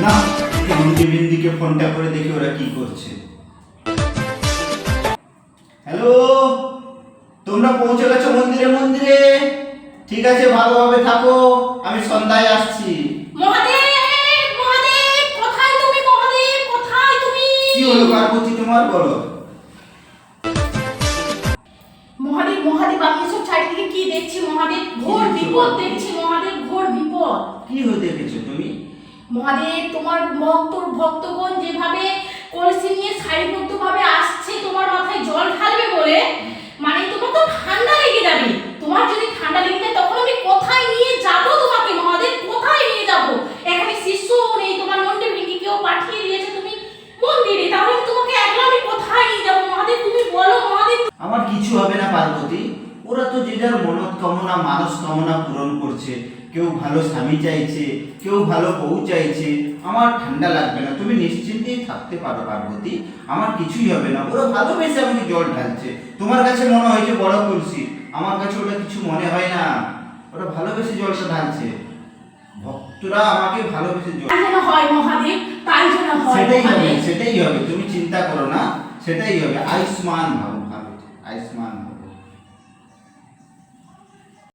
না, নন্দীবিন্দিকে ফোনটা করে দেখি ওরা কি করছে। হ্যালো, তোমরা পৌঁছে গেছো মন্দিরে? মন্দিরে ঠিক আছে, ভালোভাবে থাকো, আমি সন্ধ্যায় আসছি। মহাদেব, মহাদেব, কোথায় তুমি? মহাদেব, কোথায় তুমি? কি হলো পার্বতী, তোমার বলো। মহাদেব, মহাদেব, আমি এসব চারিদিকে কি দেখছি মহাদেব? ঘোর বিপদ দেখছি মহাদেব, ঘোর বিপদ। কি হয়ে দেখেছো তুমি? মহাদেব, তোমার ভক্তগণ যেভাবে কলসি নিয়ে সারিবদ্ধভাবে আসছে তোমার মাথায় জল ঢালবে বলে, মানে তোমার তো ঠান্ডা লেগে যাবে। তোমার যদি ঠান্ডা লেগে যায় তখন আমি কোথায় নিয়ে যাব তোমাকে মহাদেব? কোথায় নিয়ে যাব? এখানে শিষ্য নেই, তোমার নন্ডে ভেঙে কেউ পাঠিয়ে দিয়েছে তুমি মন্দিরে, তাহলে তোমাকে একলা আমি কোথায় নিয়ে যাব মহাদেব? তুমি বলো মহাদেব। আমার কিছু হবে না পার্বতী, ওরা তো যে যার মনস্কামনা মানস কামনা পূরণ করছে। কেউ ভালো স্বামী চাইছে, কেউ ভালো বউ চাইছে। আমার ঠান্ডা লাগবে না, তুমি নিশ্চিন্তেই থাকতে পারো পার্বতী, আমার কিছুই হবে না। ওরা ভালোবেসে আমাকে জল ঢালছে। তোমার কাছে মনে হয়েছে বড় তুলসী, আমার কাছে ওটা কিছু মনে হয় না। ওরা ভালোবেসে জলটা ঢালছে, ভক্তরা আমাকে ভালোবেসে জল। তাই যেন হয় মহাদেব, তাই যেন হয় সেটাই হবে, মহাদেব। সেটাই হবে, তুমি চিন্তা করো না, সেটাই হবে। আয়ুষ্মান ভাবো, ভাবো আয়ুষ্মান ভাবো।